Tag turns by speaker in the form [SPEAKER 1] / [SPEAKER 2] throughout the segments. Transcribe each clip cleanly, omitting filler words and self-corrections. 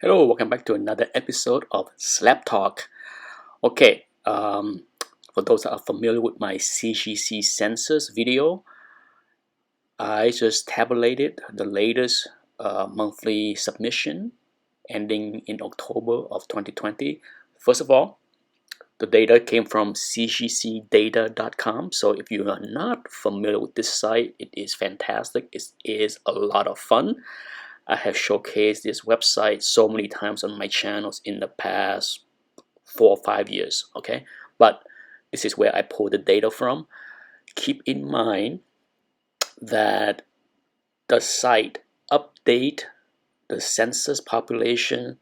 [SPEAKER 1] Hello, welcome back to another episode of SLAB Talk. Okay, for those that are familiar with my CGC census video, I just tabulated the latest monthly submission ending in October of 2020. First of all, the data came from cgcdata.com. So if you are not familiar with this site, it is fantastic. It is a lot of fun. I have showcased this website so many times on my channels in the past 4 or 5 years. Okay, but this is where I pull the data from. Keep in mind that the site update the census population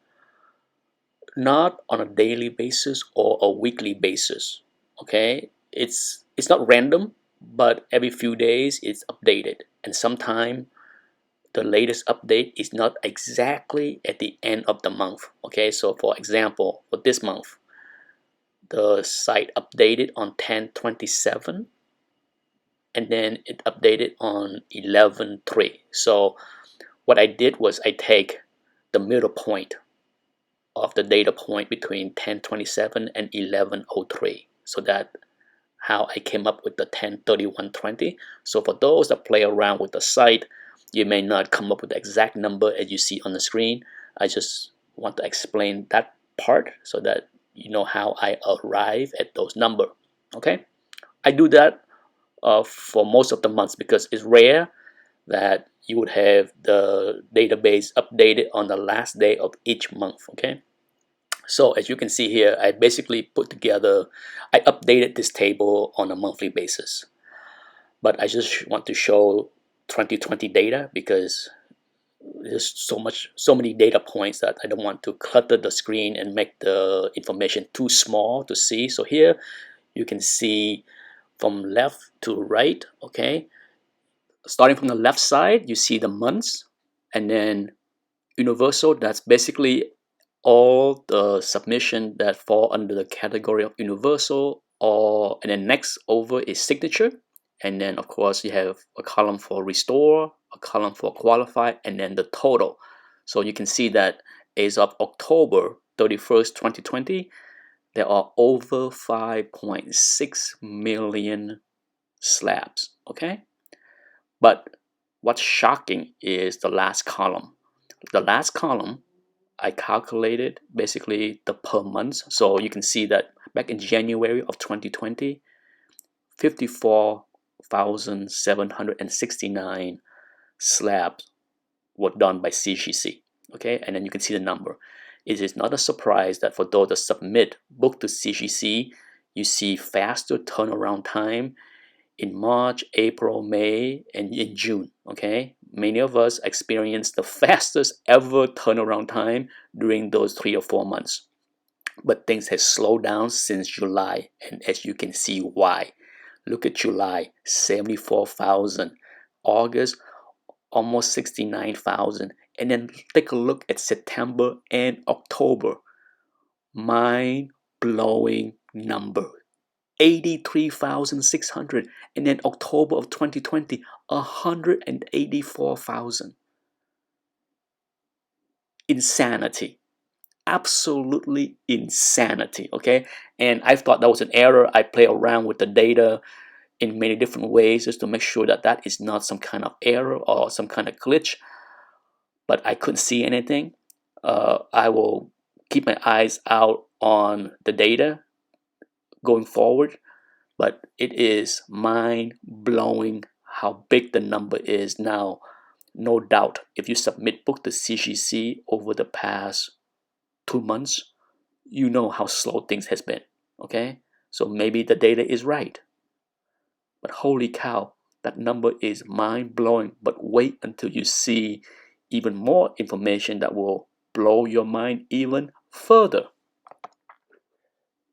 [SPEAKER 1] not on a daily basis or a weekly basis. Okay, it's not random, but every few days it's updated, and sometimes the latest update is not exactly at the end of the month. Okay, so for example, for this month, the site updated on 10/27, and then it updated on 11/3. So what I did was I take the middle point of the data point between 10/27 and 11/03. So that how I came up with the 10/31/20. So for those that play around with the site, you may not come up with the exact number as you see on the screen. I just want to explain that part so that you know how I arrive at those numbers. Okay, I do that for most of the months because it's rare that you would have the database updated on the last day of each month. Okay, so as you can see here, I basically I updated this table on a monthly basis, but I just want to show 2020 data because there's so many data points that I don't want to clutter the screen and make the information too small to see. So here you can see from left to right. Okay, starting from the left side, you see the months, and then universal, that's basically all the submission that fall under the category of universal, or and then next over is signature, and then of course you have a column for restore, a column for qualify, and then the total. So you can see that as of October 31st 2020, there are over 5.6 million slabs. Okay, but what's shocking is the last column. The last column, I calculated basically the per month. So you can see that back in January of 2020, 54,769 slabs were done by CGC. Okay, and then you can see the number. It is not a surprise that for those that submit book to CGC, you see faster turnaround time in March, April, May, and in June. Okay, many of us experienced the fastest ever turnaround time during those 3 or 4 months. But things have slowed down since July, and as you can see why. Look at July, 74,000. August, almost 69,000. And then take a look at September and October. Mind blowing number. 83,600, and then October of 2020, 184,000. Insanity. Absolutely insanity. Okay, and I thought that was an error. I play around with the data in many different ways just to make sure that that is not some kind of error or some kind of glitch, but I couldn't see anything. I will keep my eyes out on the data going forward, but it is mind-blowing how big the number is now. No doubt, if you submit book to CGC over the past 2 months, you know how slow things has been. Okay, so maybe the data is right, but holy cow, that number is mind-blowing. But wait until you see even more information that will blow your mind even further.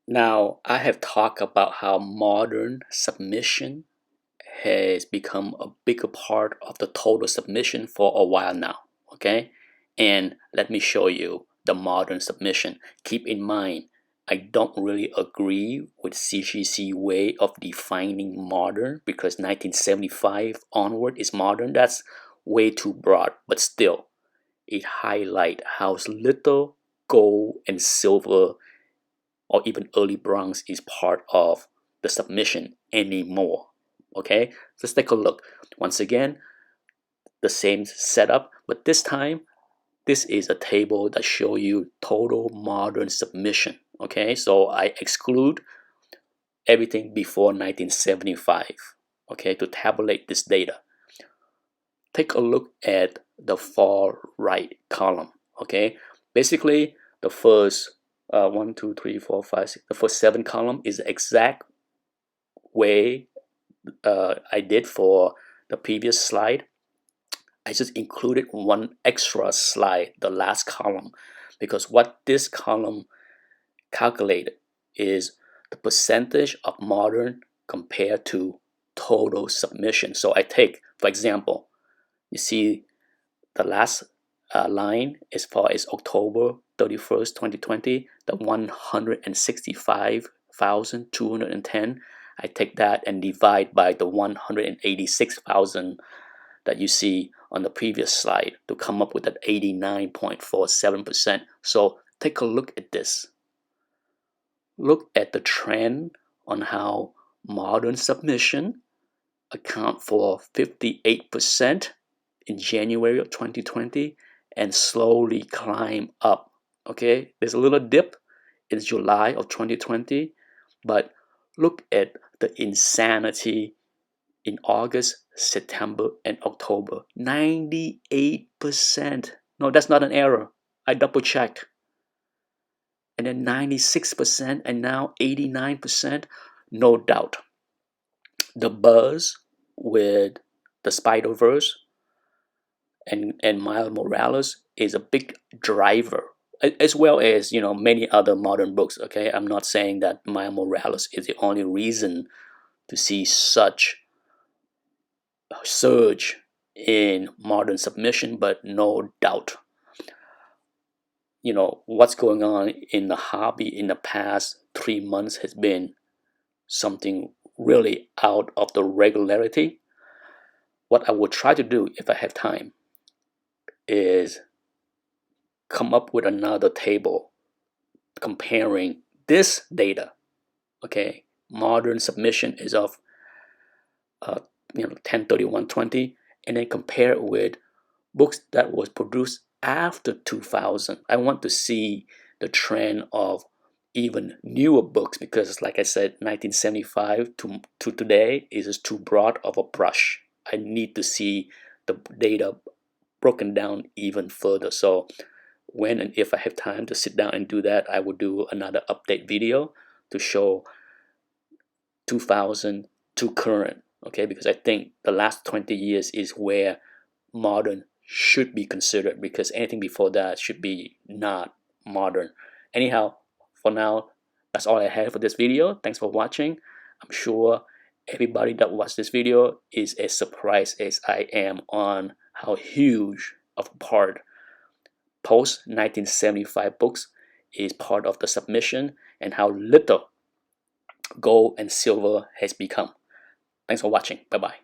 [SPEAKER 1] Now, I have talked about how modern submission has become a bigger part of the total submission for a while now. Okay, and let me show you the modern submission. Keep in mind, I don't really agree with CGC way of defining modern because 1975 onward is modern. That's way too broad, but still, it highlights how little gold and silver or even early bronze is part of the submission anymore. Okay, let's take a look. Once again, the same setup, but this time this is a table that shows you total modern submission. Okay, so I exclude everything before 1975, okay, to tabulate this data. Take a look at the far right column. Okay, basically the first 1 2 3 4 5 6, the first 7 column is the exact way I did for the previous slide. I just included one extra slide, the last column, because what this column calculated is the percentage of modern compared to total submission. So I take, for example, you see the last line as far as October 31st, 2020, the 165,210. I take that and divide by the 186,000 that you see on the previous slide to come up with that 89.47%. So take a look at this. Look at the trend on how modern submission account for 58% in January of 2020 and slowly climb up. Okay, there's a little dip in July of 2020, but look at the insanity in August, September, and October. 98%. No, that's not an error. I double checked. And then 96% and now 89%. No doubt. The buzz with the Spider-Verse and Miles Morales is a big driver, as well as many other modern books. Okay, I'm not saying that Miles Morales is the only reason to see such a surge in modern submission, but no doubt, what's going on in the hobby in the past 3 months has been something really out of the regularity. What I will try to do if I have time is come up with another table comparing this data. Okay, modern submission is of 10/31/20, and then compare it with books that was produced after 2000. I want to see the trend of even newer books, because like I said, 1975 to today is just too broad of a brush. I need to see the data broken down even further. So when and if I have time to sit down and do that, I will do another update video to show 2000 to current. Okay, because I think the last 20 years is where modern should be considered, because anything before that should be not modern. Anyhow, for now, that's all I have for this video. Thanks for watching. I'm sure everybody that watched this video is as surprised as I am on how huge of a part post 1975 books is part of the submission, and how little gold and silver has become. Thanks for watching. Bye bye.